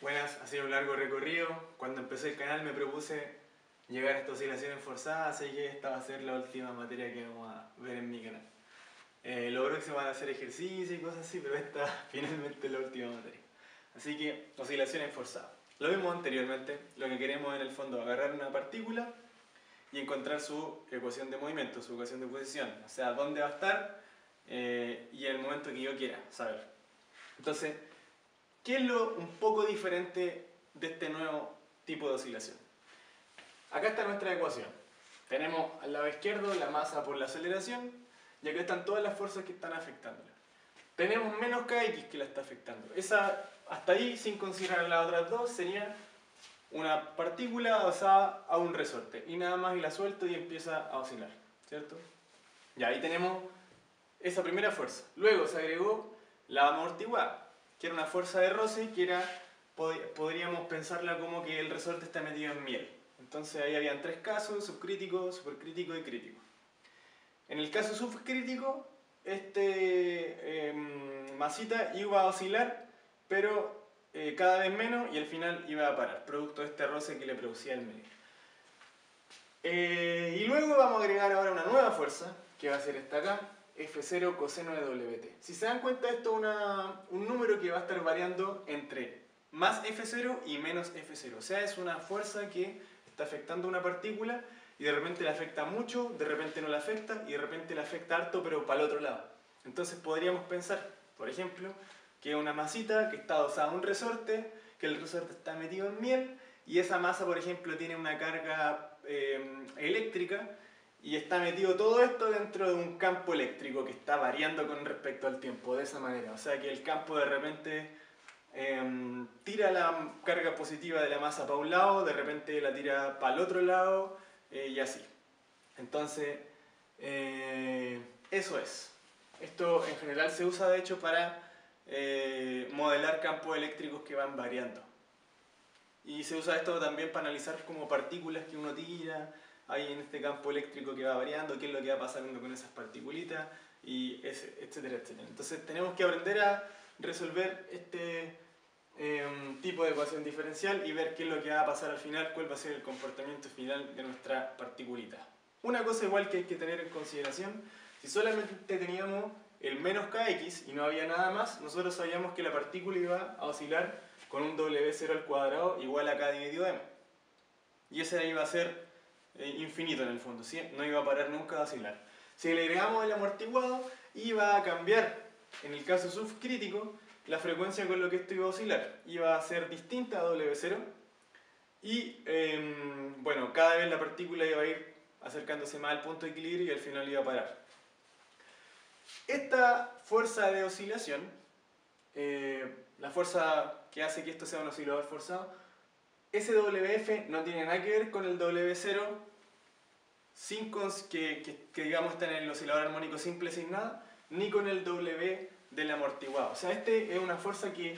Buenas, ha sido un largo recorrido. Cuando empecé el canal me propuse llegar a esta oscilación forzada, así que esta va a ser la última materia que vamos a ver en mi canal. Lo próximo van a hacer ejercicio y cosas así, pero esta finalmente es la última materia. Así que, oscilaciones forzadas. Lo vimos anteriormente, lo que queremos en el fondo es agarrar una partícula y encontrar su ecuación de movimiento, su ecuación de posición, o sea, dónde va a estar y en el momento que yo quiera saber. Entonces, ¿qué es lo un poco diferente de este nuevo tipo de oscilación? Acá está nuestra ecuación. Tenemos al lado izquierdo la masa por la aceleración y acá están todas las fuerzas que están afectándola. Tenemos menos kx que la está afectando. Esa, hasta ahí, sin considerar las otras dos, sería una partícula adosada a un resorte. Y nada más y la suelto y empieza a oscilar, ¿cierto? Ya ahí tenemos esa primera fuerza. Luego se agregó la amortiguada, que era una fuerza de roce que era, podríamos pensarla como que el resorte está metido en miel. Entonces ahí habían tres casos: subcrítico, supercrítico y crítico. En el caso subcrítico, masita iba a oscilar, pero cada vez menos, y al final iba a parar, producto de este roce que le producía el medio. Y luego vamos a agregar ahora una nueva fuerza, que va a ser esta acá, F0 coseno de WT. Si se dan cuenta, esto es un número que va a estar variando entre más F0 y menos F0. O sea, es una fuerza que está afectando a una partícula y de repente le afecta mucho, de repente no la afecta y de repente le afecta harto, pero para el otro lado. Entonces podríamos pensar, por ejemplo, que una masita que está adosada a un resorte, que el resorte está metido en miel y esa masa, por ejemplo, tiene una carga eléctrica y está metido todo esto dentro de un campo eléctrico que está variando con respecto al tiempo, de esa manera. O sea que el campo de repente tira la carga positiva de la masa para un lado, de repente la tira para el otro lado y así. Entonces, eso es. Esto en general se usa de hecho para modelar campos eléctricos que van variando. Y se usa esto también para analizar como partículas que uno tira ahí en este campo eléctrico que va variando, qué es lo que va pasando con esas particulitas, y etcétera, etcétera. Entonces tenemos que aprender a resolver este tipo de ecuación diferencial y ver qué es lo que va a pasar al final, cuál va a ser el comportamiento final de nuestra particulita. Una cosa igual que hay que tener en consideración: si solamente teníamos el menos kx y no había nada más, nosotros sabíamos que la partícula iba a oscilar con un W0 al cuadrado igual a k dividido m. Y ese iba a ser infinito en el fondo, ¿sí? No iba a parar nunca de oscilar. Si le agregamos el amortiguado, iba a cambiar, en el caso subcrítico, la frecuencia con la que esto iba a oscilar. Iba a ser distinta a W0 y, bueno, cada vez la partícula iba a ir acercándose más al punto de equilibrio y al final iba a parar. Esta fuerza de oscilación, la fuerza que hace que esto sea un oscilador forzado, ese WF no tiene nada que ver con el W0 que digamos está en el oscilador armónico simple sin nada, ni con el W del amortiguado. O sea, este es una fuerza que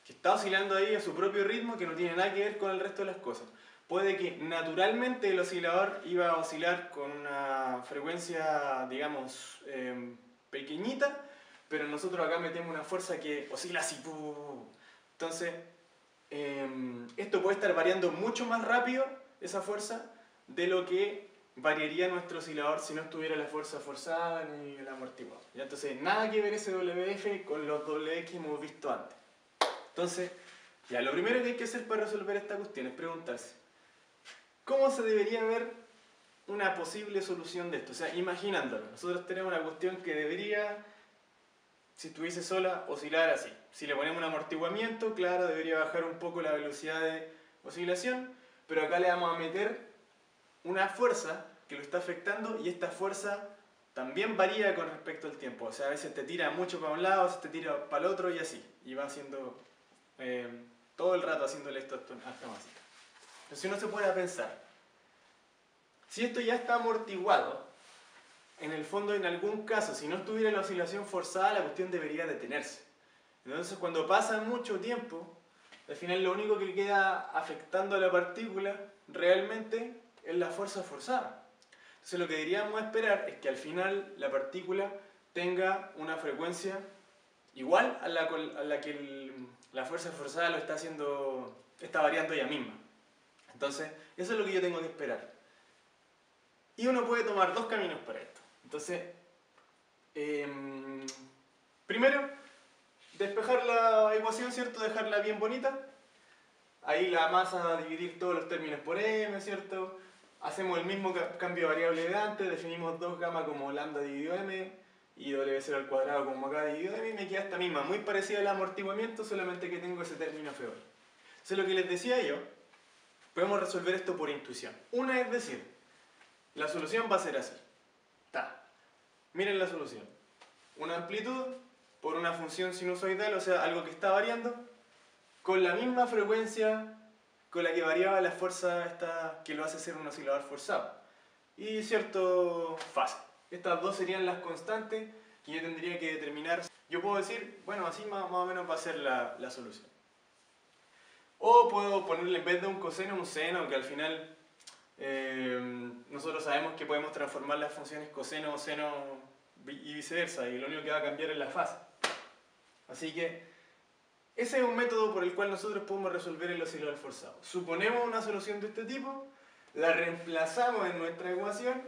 está oscilando ahí a su propio ritmo, que no tiene nada que ver con el resto de las cosas. Puede que naturalmente el oscilador iba a oscilar con una frecuencia, digamos, pequeñita, pero nosotros acá metemos una fuerza que oscila así. Entonces, esto puede estar variando mucho más rápido, esa fuerza, de lo que variaría nuestro oscilador si no estuviera la fuerza forzada ni el amortiguado. ¿Ya? Entonces, nada que ver ese WF con los W que hemos visto antes. Entonces, ya, lo primero que hay que hacer para resolver esta cuestión es preguntarse: ¿cómo se debería ver una posible solución de esto? O sea, imaginándolo. Nosotros tenemos una cuestión que debería, si estuviese sola, oscilar así. Si le ponemos un amortiguamiento, claro, debería bajar un poco la velocidad de oscilación, pero acá le vamos a meter una fuerza que lo está afectando y esta fuerza también varía con respecto al tiempo. O sea, a veces te tira mucho para un lado, a veces te tira para el otro y así. Y va haciendo todo el rato haciéndole esto a esta masita. Entonces uno se puede pensar, si esto ya está amortiguado, en el fondo, en algún caso, si no estuviera la oscilación forzada, la cuestión debería detenerse. Entonces, cuando pasa mucho tiempo, al final lo único que queda afectando a la partícula realmente es la fuerza forzada. Entonces, lo que deberíamos esperar es que al final la partícula tenga una frecuencia igual a la que la fuerza forzada lo está variando ella misma. Entonces, eso es lo que yo tengo que esperar. Y uno puede tomar dos caminos para esto. Entonces, primero, despejar la ecuación, ¿cierto? Dejarla bien bonita. Ahí la masa, dividir todos los términos por m, ¿cierto? Hacemos el mismo cambio de variable de antes, definimos 2 gamma como lambda dividido m y w0 al cuadrado como acá dividido m, y me queda esta misma, muy parecida al amortiguamiento, solamente que tengo ese término F. Entonces lo que les decía yo, podemos resolver esto por intuición. Una es decir, la solución va a ser así. Miren la solución. Una amplitud por una función sinusoidal, o sea, algo que está variando, con la misma frecuencia con la que variaba la fuerza esta que lo hace ser un oscilador forzado. Y cierto fase. Estas dos serían las constantes que yo tendría que determinar. Yo puedo decir, bueno, así más o menos va a ser la solución. O puedo ponerle en vez de un coseno, un seno, que al final nosotros sabemos que podemos transformar las funciones coseno, seno y viceversa, y lo único que va a cambiar es la fase. Así que ese es un método por el cual nosotros podemos resolver el oscilador forzado. Suponemos una solución de este tipo, la reemplazamos en nuestra ecuación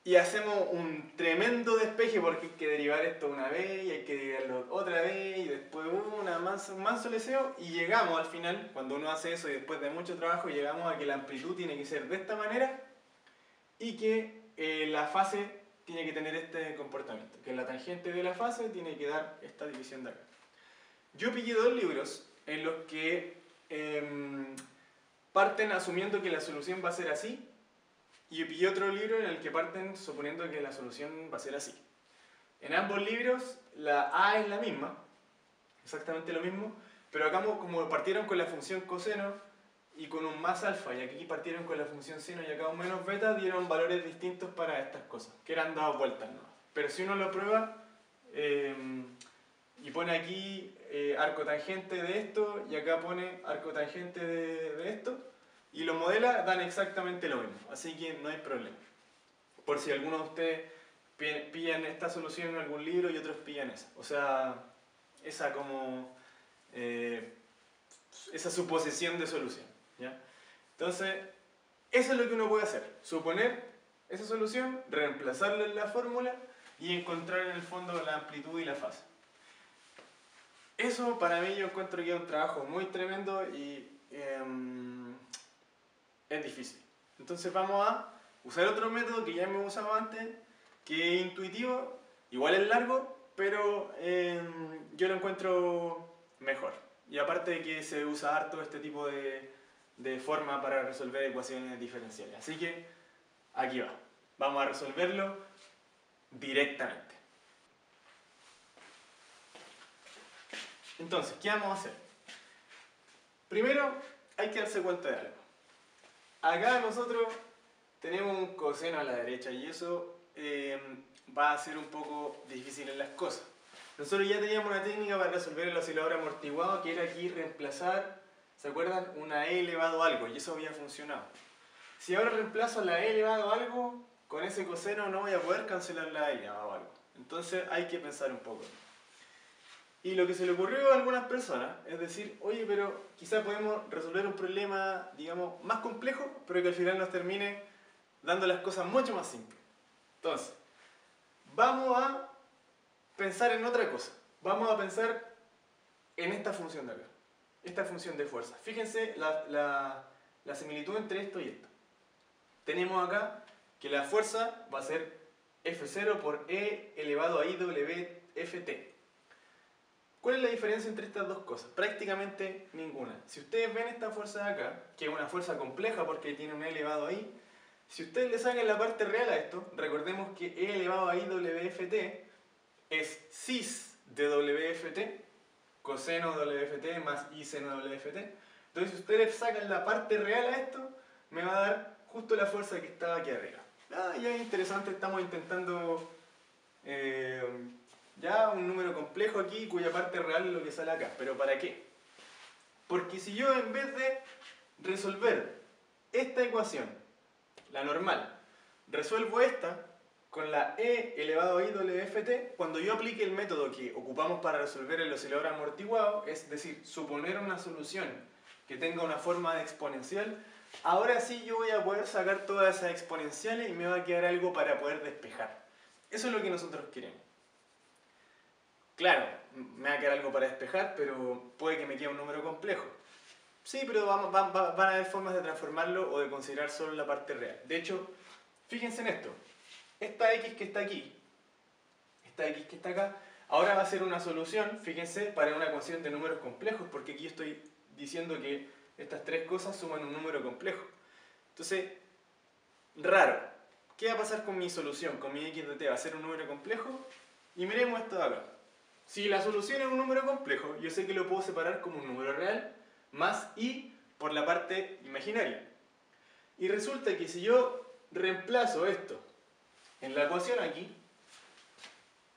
y hacemos un tremendo despeje porque hay que derivar esto una vez y hay que derivarlo otra vez y después un manso leseo, y llegamos al final, cuando uno hace eso y después de mucho trabajo, llegamos a que la amplitud tiene que ser de esta manera y que la fase tiene que tener este comportamiento, que la tangente de la fase tiene que dar esta división de acá. Yo pillé dos libros en los que parten asumiendo que la solución va a ser así, y yo pillé otro libro en el que parten suponiendo que la solución va a ser así. En ambos libros la A es la misma, exactamente lo mismo, pero acá como partieron con la función coseno y con un más alfa, y aquí partieron con la función seno y acá un menos beta, dieron valores distintos para estas cosas, que eran dadas vueltas, ¿no? Pero si uno lo prueba y pone aquí arco tangente de esto y acá pone arco tangente de esto y lo modela, dan exactamente lo mismo, así que no hay problema. Por si alguno de ustedes pillan esta solución en algún libro y otros pillan esa, o sea, esa como esa suposición de solución, ¿ya? Entonces, eso es lo que uno puede hacer, suponer esa solución, reemplazarla en la fórmula y encontrar en el fondo la amplitud y la fase. Eso para mí yo encuentro que es un trabajo muy tremendo y es difícil. Entonces vamos a usar otro método que ya hemos usado antes, que es intuitivo, igual es largo, pero yo lo encuentro mejor. Y aparte de que se usa harto este tipo de forma para resolver ecuaciones diferenciales. Así que aquí va. Vamos a resolverlo directamente. Entonces, ¿qué vamos a hacer? Primero, hay que darse cuenta de algo. Acá nosotros tenemos un coseno a la derecha y eso va a ser un poco difícil en las cosas. Nosotros ya teníamos una técnica para resolver el oscilador amortiguado, que era aquí reemplazar, ¿se acuerdan? Una e elevado a algo, y eso había funcionado. Si ahora reemplazo la e elevado a algo, con ese coseno no voy a poder cancelar la e elevado a algo. Entonces hay que pensar un poco. Y lo que se le ocurrió a algunas personas es decir, oye, pero quizá podemos resolver un problema, digamos, más complejo, pero que al final nos termine dando las cosas mucho más simples. Entonces, vamos a pensar en otra cosa. Vamos a pensar en esta función de acá, esta función de fuerza. Fíjense la similitud entre esto y esto. Tenemos acá que la fuerza va a ser F0 por E elevado a IWFT. ¿Cuál es la diferencia entre estas dos cosas? Prácticamente ninguna. Si ustedes ven esta fuerza de acá, que es una fuerza compleja porque tiene un E elevado a I, si ustedes le sacan la parte real a esto, recordemos que E elevado a IWFT es cis de WFT, coseno WFT más I seno WFT. Entonces si ustedes sacan la parte real a esto, me va a dar justo la fuerza que estaba aquí arriba. Ya es interesante, estamos intentando ya un número complejo aquí cuya parte real es lo que sale acá. ¿Pero para qué? Porque si yo en vez de resolver esta ecuación, la normal, resuelvo esta con la e elevado a i wft, cuando yo aplique el método que ocupamos para resolver el oscilador amortiguado, es decir, suponer una solución que tenga una forma de exponencial, ahora sí yo voy a poder sacar todas esas exponenciales y me va a quedar algo para poder despejar. Eso es lo que nosotros queremos. Claro, me va a quedar algo para despejar, pero puede que me quede un número complejo. Sí, pero van a haber formas de transformarlo o de considerar solo la parte real. De hecho, fíjense en esto. Esta x que está aquí, esta x que está acá, ahora va a ser una solución, fíjense, para una ecuación de números complejos, porque aquí estoy diciendo que estas tres cosas suman un número complejo. Entonces, raro. ¿Qué va a pasar con mi solución, con mi x de t? ¿Va a ser un número complejo? Y miremos esto de acá. Si la solución es un número complejo, yo sé que lo puedo separar como un número real más i por la parte imaginaria. Y resulta que si yo reemplazo esto en la ecuación aquí,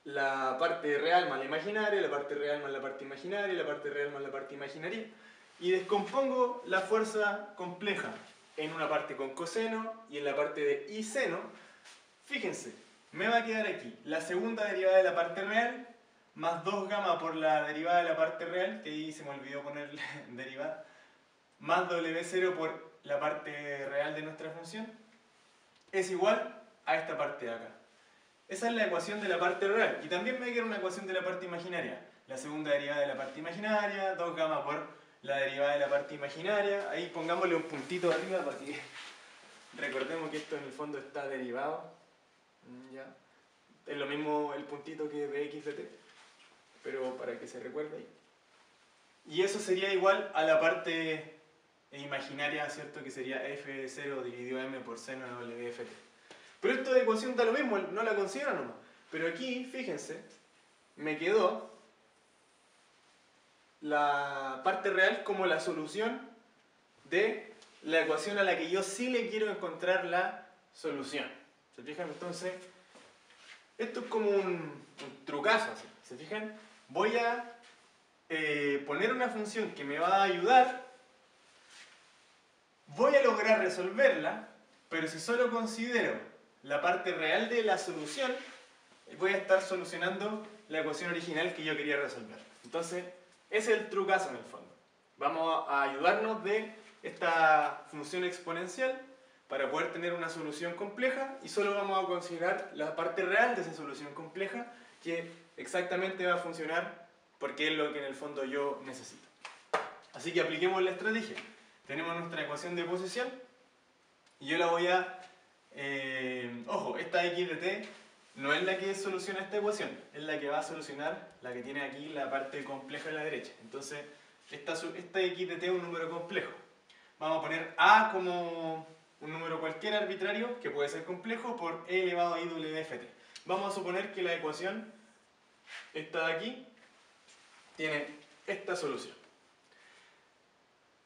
la parte real más la imaginaria, la parte real más la parte imaginaria, la parte real más la parte imaginaria, y descompongo la fuerza compleja en una parte con coseno y en la parte de i seno, fíjense, me va a quedar aquí la segunda derivada de la parte real más 2 gamma por la derivada de la parte real, que ahí se me olvidó ponerle derivada, más w0 por la parte real de nuestra función, es igual a esta parte de acá. Esa es la ecuación de la parte real. Y también me queda una ecuación de la parte imaginaria. La segunda derivada de la parte imaginaria, 2 gamma por la derivada de la parte imaginaria. Ahí pongámosle un puntito arriba para que recordemos que esto en el fondo está derivado. ¿Ya? Es lo mismo el puntito que de x de t, pero para que se recuerde ahí. Y eso sería igual a la parte imaginaria, ¿cierto? Que sería f0 dividido m por seno de wft. Pero esta ecuación da lo mismo, no la considero nomás. Pero aquí, fíjense, me quedó la parte real como la solución de la ecuación a la que yo sí le quiero encontrar la solución. ¿Se fijan? Entonces, esto es como un trucazo, ¿sí? ¿Se fijan? Voy a poner una función que me va a ayudar, voy a lograr resolverla, pero si solo considero la parte real de la solución, voy a estar solucionando la ecuación original que yo quería resolver. Entonces, ese es el trucazo en el fondo. Vamos a ayudarnos de esta función exponencial para poder tener una solución compleja y solo vamos a considerar la parte real de esa solución compleja que exactamente va a funcionar porque es lo que en el fondo yo necesito. Así que apliquemos la estrategia. Tenemos nuestra ecuación de posición y yo la voy a... ojo, esta x de t no es la que soluciona esta ecuación, es la que va a solucionar la que tiene aquí la parte compleja a la derecha. Entonces, esta x de t es un número complejo. Vamos a poner a como un número cualquiera arbitrario, que puede ser complejo, por e elevado a i wft. Vamos a suponer que la ecuación, esta de aquí, tiene esta solución.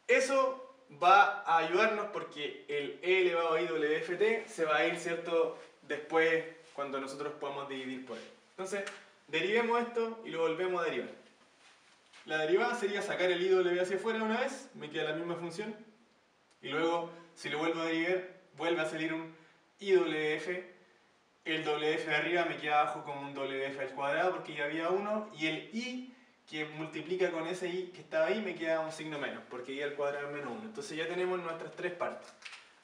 Eso va a ayudarnos porque el e elevado a i wft se va a ir, ¿cierto?, después cuando nosotros podamos dividir por él. Entonces, derivemos esto y lo volvemos a derivar. La derivada sería sacar el iw hacia afuera una vez, me queda la misma función, y luego, si lo vuelvo a derivar, vuelve a salir un iwf, el wf de arriba me queda abajo como un wf al cuadrado porque ya había uno, y el i que multiplica con ese i que estaba ahí me queda un signo menos, porque i al cuadrado es menos 1. Entonces ya tenemos nuestras tres partes.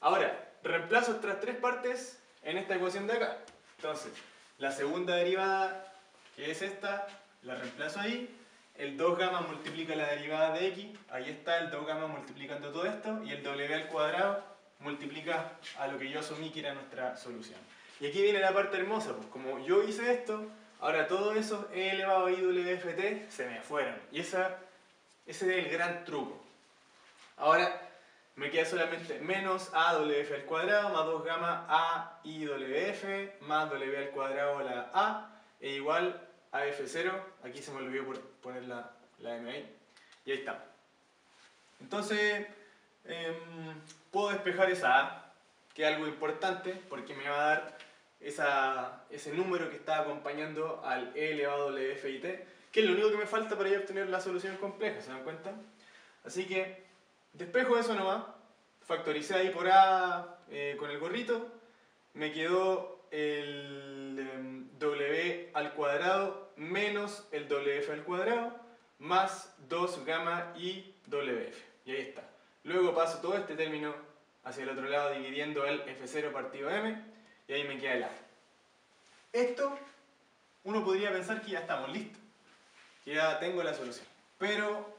Ahora, reemplazo estas tres partes en esta ecuación de acá. Entonces, la segunda derivada, que es esta, la reemplazo ahí. El 2 gamma multiplica la derivada de x, ahí está el 2 gamma multiplicando todo esto, y el w al cuadrado multiplica a lo que yo asumí que era nuestra solución. Y aquí viene la parte hermosa, pues como yo hice esto, ahora todo eso e elevado a i wft se me fueron. Y ese es el gran truco. Ahora me queda solamente menos a wf al cuadrado más 2 gamma a i wf más w al cuadrado a la a e igual a f0. Aquí se me olvidó poner la m ahí. Y ahí está. Entonces puedo despejar esa a, que es algo importante porque me va a dar ese número que está acompañando al e elevado a wf y t, que es lo único que me falta para ya obtener la solución compleja, ¿se dan cuenta? Así que despejo eso nomás, factoricé ahí por a con el gorrito, me quedó w al cuadrado menos el wf al cuadrado más 2 gamma y wf. Y ahí está. Luego paso todo este término hacia el otro lado dividiendo el f0 partido m y ahí me queda el a. Esto uno podría pensar que ya estamos listos, que ya tengo la solución. Pero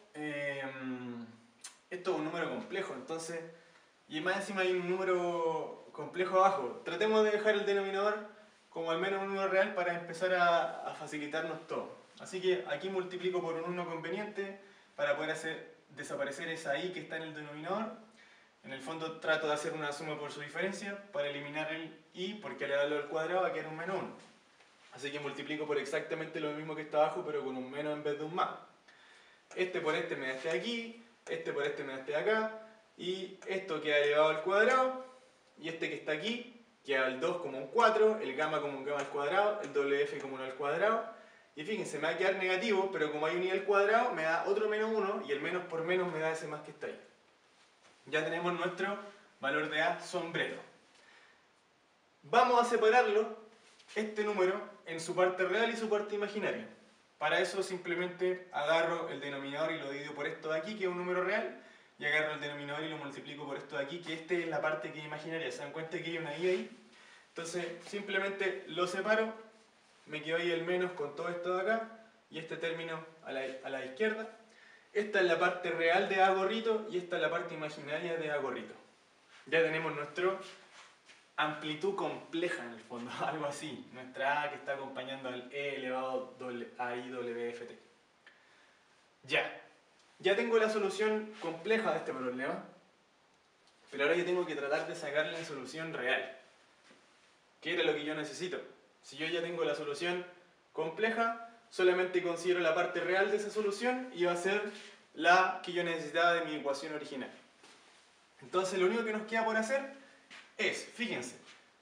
esto es un número complejo, entonces, y más encima hay un número complejo abajo. Tratemos de dejar el denominador como al menos un número real para empezar a facilitarnos todo. Así que aquí multiplico por un 1 conveniente para poder hacer desaparecer esa i que está en el denominador. En el fondo trato de hacer una suma por su diferencia para eliminar el i, porque al darlo al cuadrado va a quedar un menos 1. Así que multiplico por exactamente lo mismo que está abajo, pero con un menos en vez de un más. Este por este me da este de aquí, este por este me da este de acá, y esto queda elevado al cuadrado, y este que está aquí queda el 2 como un 4, el gamma como un gamma al cuadrado, el wf como 1 al cuadrado, y fíjense, me va a quedar negativo, pero como hay un i al cuadrado, me da otro menos 1, y el menos por menos me da ese más que está ahí. Ya tenemos nuestro valor de a sombrero. Vamos a separarlo, este número, en su parte real y su parte imaginaria. Para eso simplemente agarro el denominador y lo divido por esto de aquí, que es un número real, y agarro el denominador y lo multiplico por esto de aquí, que este es la parte que es imaginaria. ¿Se dan cuenta que hay una i ahí? Entonces simplemente lo separo, me quedo ahí el menos con todo esto de acá, y este término a la izquierda. Esta es la parte real de a gorrito y esta es la parte imaginaria de a gorrito. Ya tenemos nuestra amplitud compleja en el fondo, algo así. Nuestra a que está acompañando al e elevado a i wft. Ya tengo la solución compleja de este problema, pero ahora yo tengo que tratar de sacarle la solución real. ¿Qué era lo que yo necesito? Si yo ya tengo la solución compleja, solamente considero la parte real de esa solución y va a ser la que yo necesitaba de mi ecuación original. Entonces lo único que nos queda por hacer es, fíjense,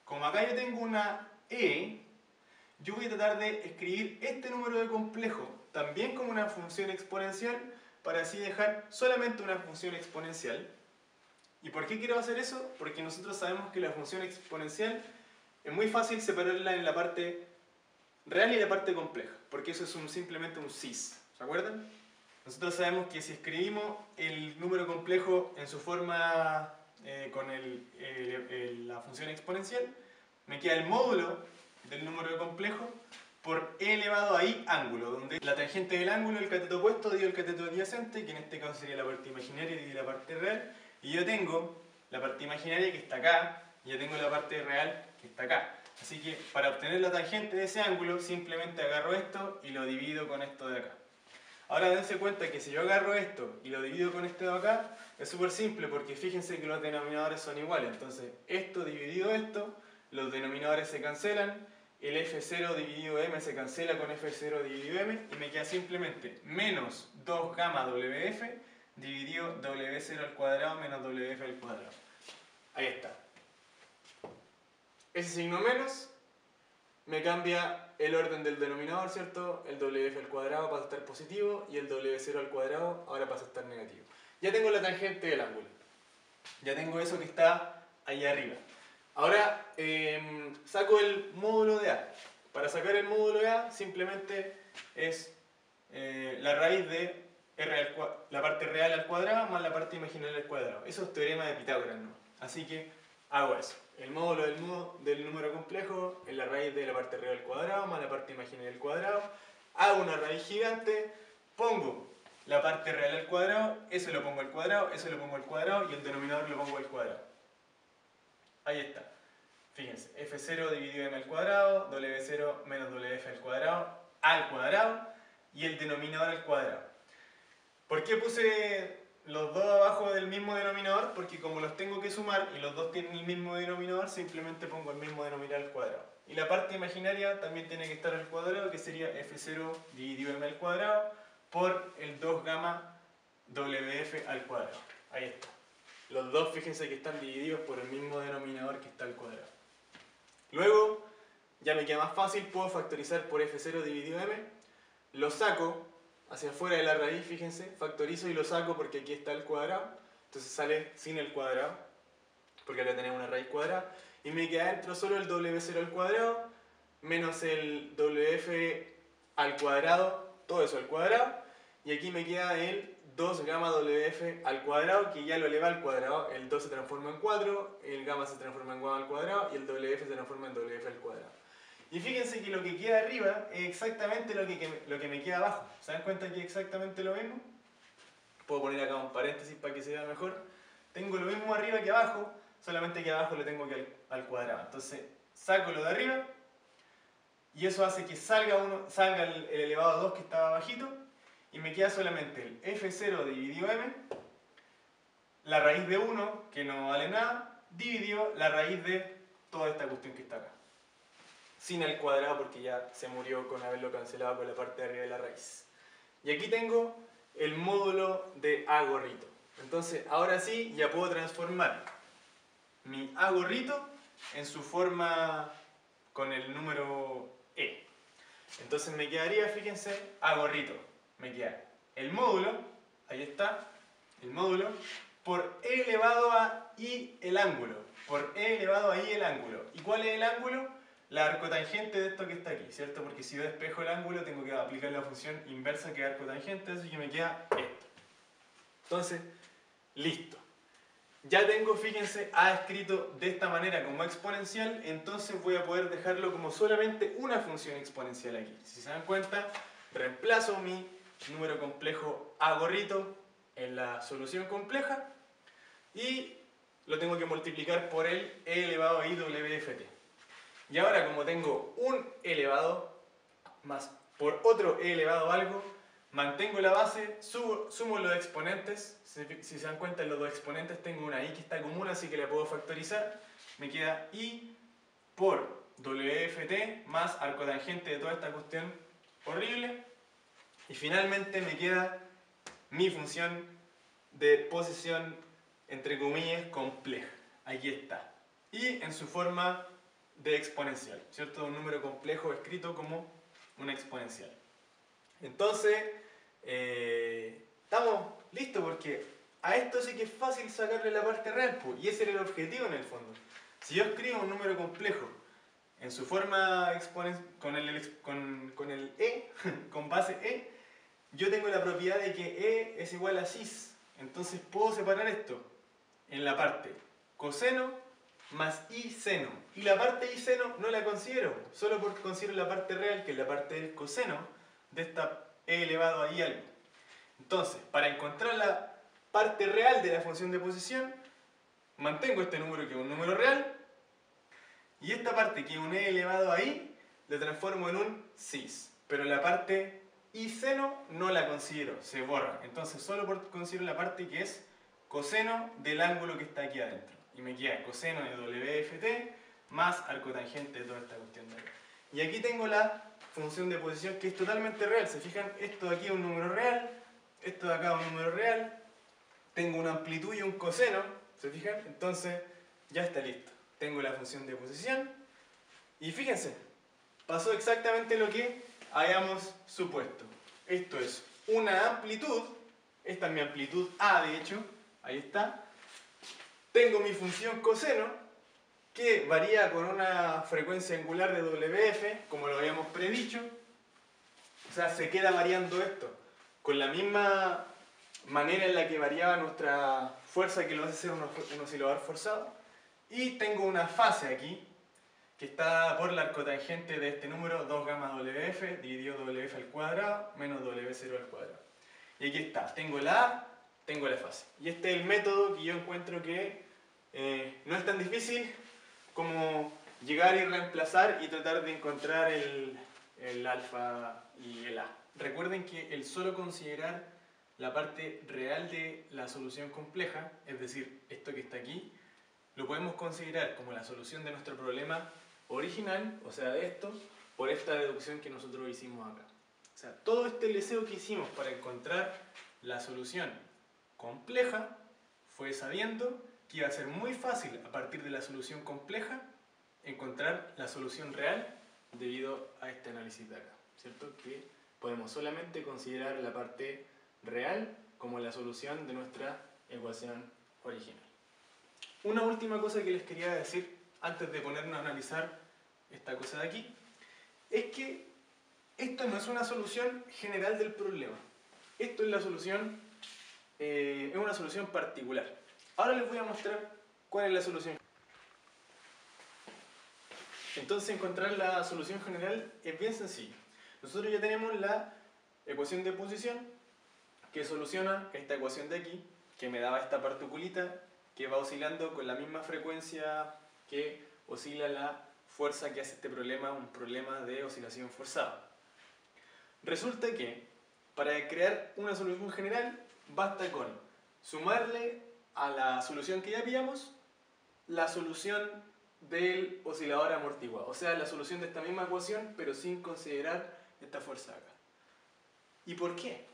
como acá yo tengo una e, yo voy a tratar de escribir este número de complejo también como una función exponencial para así dejar solamente una función exponencial. ¿Y por qué quiero hacer eso? Porque nosotros sabemos que la función exponencial es muy fácil separarla en la parte real y la parte compleja, porque eso es simplemente un cis, ¿se acuerdan? Nosotros sabemos que si escribimos el número complejo en su forma con la función exponencial, me queda el módulo del número complejo por e elevado a i ángulo, donde la tangente del ángulo, el cateto opuesto, dividido el cateto adyacente, que en este caso sería la parte imaginaria y la parte real, y yo tengo la parte imaginaria que está acá, y yo tengo la parte real que está acá. Así que para obtener la tangente de ese ángulo, simplemente agarro esto y lo divido con esto de acá. Ahora dense cuenta que si yo agarro esto y lo divido con este de acá, es súper simple porque fíjense que los denominadores son iguales. Entonces, esto dividido esto, los denominadores se cancelan, el f0 dividido m se cancela con f0 dividido m y me queda simplemente menos 2 gamma wf dividido w0 al cuadrado menos wf al cuadrado. Ahí está. Ese signo menos me cambia el orden del denominador, ¿cierto? El wf al cuadrado pasa a estar positivo y el w0 al cuadrado ahora pasa a estar negativo. Ya tengo la tangente del ángulo. Ya tengo eso que está ahí arriba. Ahora saco el módulo de a. Para sacar el módulo de a simplemente es la raíz de la parte real al cuadrado más la parte imaginaria al cuadrado. Eso es teorema de Pitágoras, ¿no? Así que hago eso. El módulo del número complejo es la raíz de la parte real al cuadrado más la parte imaginaria al cuadrado. Hago una raíz gigante, pongo la parte real al cuadrado, eso lo pongo al cuadrado, eso lo pongo al cuadrado y el denominador lo pongo al cuadrado. Ahí está. Fíjense, f0 dividido m al cuadrado, w0 menos wf al cuadrado y el denominador al cuadrado. ¿Por qué puse los dos abajo del mismo denominador? Porque como los tengo que sumar y los dos tienen el mismo denominador, simplemente pongo el mismo denominador al cuadrado. Y la parte imaginaria también tiene que estar al cuadrado, que sería f0 dividido m al cuadrado por el 2 gamma wf al cuadrado. Ahí está. Los dos, fíjense que están divididos por el mismo denominador que está al cuadrado. Luego, ya me queda más fácil, puedo factorizar por f0 dividido m, lo saco hacia afuera de la raíz, fíjense, factorizo y lo saco porque aquí está el cuadrado, entonces sale sin el cuadrado, porque acá tenemos una raíz cuadrada, y me queda dentro solo el W0 al cuadrado menos el WF al cuadrado, todo eso al cuadrado, y aquí me queda el 2 gamma WF al cuadrado, que ya lo eleva al cuadrado, el 2 se transforma en 4, el gamma se transforma en gamma al cuadrado y el WF se transforma en WF al cuadrado. Y fíjense que lo que queda arriba es exactamente lo que me queda abajo. ¿Se dan cuenta que es exactamente lo mismo? Puedo poner acá un paréntesis para que se vea mejor. Tengo lo mismo arriba que abajo, solamente que abajo lo tengo que al cuadrado. Entonces saco lo de arriba y eso hace que salga el elevado a 2 que estaba abajito y me queda solamente el F0 dividido M, la raíz de 1, que no vale nada, dividido la raíz de toda esta cuestión que está acá. Sin el cuadrado porque ya se murió con haberlo cancelado con la parte de arriba de la raíz. Y aquí tengo el módulo de A gorrito. Entonces ahora sí ya puedo transformar mi A gorrito en su forma con el número E. Entonces me quedaría, fíjense, A gorrito. Me queda el módulo, ahí está, el módulo, por E elevado a I el ángulo. Por E elevado a I el ángulo. ¿Y cuál es el ángulo? La arcotangente de esto que está aquí, ¿cierto? Porque si yo despejo el ángulo tengo que aplicar la función inversa que es arcotangente, así que me queda esto. Entonces, listo. Ya tengo, fíjense, A escrito de esta manera como exponencial, entonces voy a poder dejarlo como solamente una función exponencial aquí. Si se dan cuenta, reemplazo mi número complejo A gorrito en la solución compleja y lo tengo que multiplicar por el E elevado a I WFT. Y ahora como tengo un elevado más por otro E elevado a algo, mantengo la base, sumo los exponentes. Si se dan cuenta, en los dos exponentes tengo una I que está común, así que la puedo factorizar. Me queda I por WFT más arcotangente de toda esta cuestión horrible. Y finalmente me queda mi función de posición, entre comillas, compleja. Aquí está. Y en su forma de exponencial, ¿cierto? Un número complejo escrito como una exponencial. Entonces, estamos listos porque a esto sí que es fácil sacarle la parte real, pues, y ese era el objetivo en el fondo. Si yo escribo un número complejo en su forma con el E, con base E, yo tengo la propiedad de que E es igual a cis. Entonces puedo separar esto en la parte coseno más I seno. Y la parte I seno no la considero, solo porque considero la parte real, que es la parte del coseno de esta E elevado a I algo. Entonces, para encontrar la parte real de la función de posición, mantengo este número que es un número real, y esta parte que es un E elevado a I, la transformo en un cis. Pero la parte I seno no la considero, se borra. Entonces solo considero la parte que es coseno del ángulo que está aquí adentro. Y me queda coseno de WFT más arcotangente de toda esta cuestión de acá. Y aquí tengo la función de posición que es totalmente real. ¿Se fijan? Esto de aquí es un número real, esto de acá es un número real. Tengo una amplitud y un coseno, ¿se fijan? Entonces ya está listo. Tengo la función de posición y fíjense, pasó exactamente lo que habíamos supuesto. Esto es una amplitud, esta es mi amplitud A de hecho, ahí está. Tengo mi función coseno, que varía con una frecuencia angular de WF, como lo habíamos predicho. O sea, se queda variando esto, con la misma manera en la que variaba nuestra fuerza que lo hace ser un oscilador forzado. Y tengo una fase aquí, que está por la arcotangente de este número, 2 gamma WF, dividido WF al cuadrado, menos W0 al cuadrado. Y aquí está, tengo la A, tengo la fase. Y este es el método que yo encuentro que no es tan difícil como llegar y reemplazar y tratar de encontrar el alfa y el A. Recuerden que el solo considerar la parte real de la solución compleja, es decir, esto que está aquí, lo podemos considerar como la solución de nuestro problema original, o sea, de esto, por esta deducción que nosotros hicimos acá. O sea, todo este leseo que hicimos para encontrar la solución compleja fue sabiendo que iba a ser muy fácil a partir de la solución compleja encontrar la solución real debido a este análisis de acá, ¿cierto? Que podemos solamente considerar la parte real como la solución de nuestra ecuación original. Una última cosa que les quería decir antes de ponernos a analizar esta cosa de aquí, es que esto no es una solución general del problema. Esto es es una solución particular. Ahora les voy a mostrar cuál es la solución. Entonces encontrar la solución general es bien sencillo. Nosotros ya tenemos la ecuación de posición que soluciona esta ecuación de aquí, que me daba esta particulita que va oscilando con la misma frecuencia que oscila la fuerza que hace este problema, un problema de oscilación forzada. Resulta que para crear una solución general basta con sumarle a la solución que ya pillamos la solución del oscilador amortiguado, o sea, la solución de esta misma ecuación pero sin considerar esta fuerza acá. ¿Y por qué?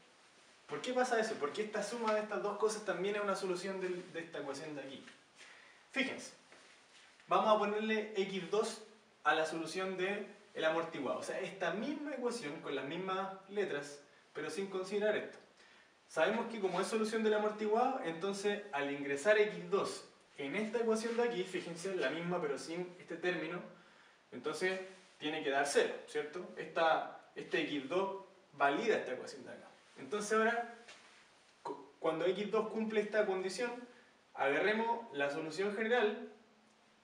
¿Por qué pasa eso? Porque esta suma de estas dos cosas también es una solución de esta ecuación de aquí. Fíjense, vamos a ponerle x2 a la solución del amortiguado, o sea, esta misma ecuación con las mismas letras pero sin considerar esto. Sabemos que como es solución del amortiguado, entonces al ingresar x2 en esta ecuación de aquí, fíjense, la misma pero sin este término, entonces tiene que dar 0, ¿cierto? Este x2 valida esta ecuación de acá. Entonces ahora, cuando x2 cumple esta condición, agarremos la solución general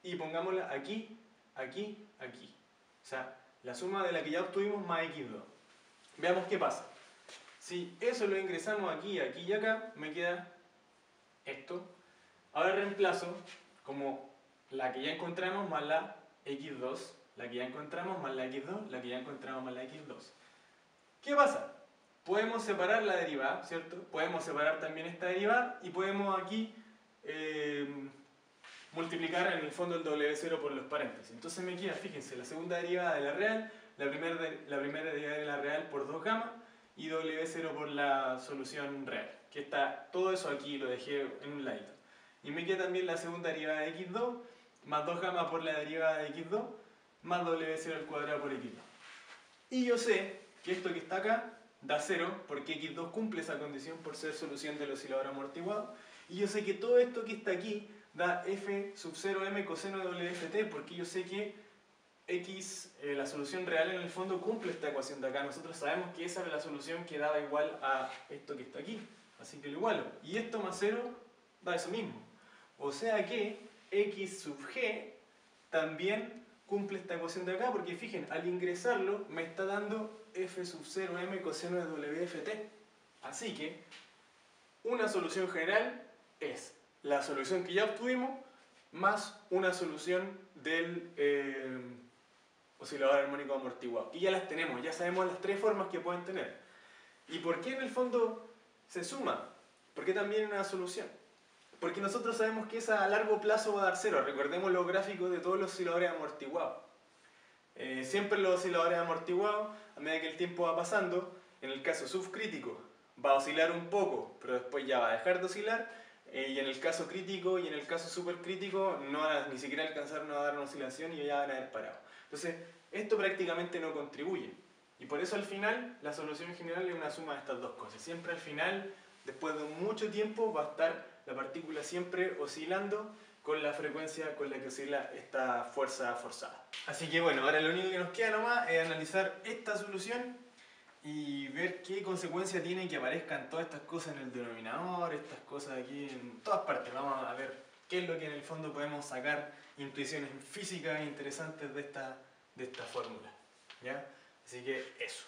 y pongámosla aquí, aquí, aquí. O sea, la suma de la que ya obtuvimos más x2. Veamos qué pasa. Si eso lo ingresamos aquí, aquí y acá, me queda esto. Ahora reemplazo como la que ya encontramos más la x2, la que ya encontramos más la x2, la que ya encontramos más la x2. ¿Qué pasa? Podemos separar la derivada, ¿cierto? Podemos separar también esta derivada y podemos aquí multiplicar en el fondo el W0 por los paréntesis. Entonces me queda, fíjense, la segunda derivada de la real, la primera derivada de la real por 2 gamma y W0 por la solución real. Que está todo eso aquí, lo dejé en un ladito. Y me queda también la segunda derivada de x2 más 2 gamma por la derivada de x2 más W0 al cuadrado por x2. Y yo sé que esto que está acá da 0 porque x2 cumple esa condición por ser solución del oscilador amortiguado. Y yo sé que todo esto que está aquí da f sub 0m coseno de wft porque yo sé que x, la solución real en el fondo cumple esta ecuación de acá. Nosotros sabemos que esa es la solución que daba igual a esto que está aquí. Así que lo igualo. Y esto más 0 da eso mismo. O sea que x sub g también cumple esta ecuación de acá porque fíjense, al ingresarlo me está dando f sub 0m coseno de wft. Así que una solución general es la solución que ya obtuvimos más una solución del oscilador armónico amortiguado. Y ya las tenemos, ya sabemos las tres formas que pueden tener. ¿Y por qué en el fondo se suma? ¿Por qué también una solución? Porque nosotros sabemos que esa a largo plazo va a dar 0. Recordemos los gráficos de todos los osciladores amortiguados. Siempre los osciladores amortiguados, a medida que el tiempo va pasando, en el caso subcrítico va a oscilar un poco, pero después ya va a dejar de oscilar. Y en el caso crítico y en el caso supercrítico no van a ni siquiera alcanzar a dar una oscilación y ya van a haber parado. Entonces, esto prácticamente no contribuye. Y por eso al final, la solución general es una suma de estas dos cosas. Siempre al final, después de mucho tiempo, va a estar la partícula siempre oscilando con la frecuencia con la que oscila esta fuerza forzada. Así que bueno, ahora lo único que nos queda nomás es analizar esta solución y ver qué consecuencia tiene que aparezcan todas estas cosas en el denominador, estas cosas aquí en todas partes. Vamos a ver qué es lo que en el fondo podemos sacar intuiciones físicas interesantes de esta fórmula. ¿Ya? Así que eso.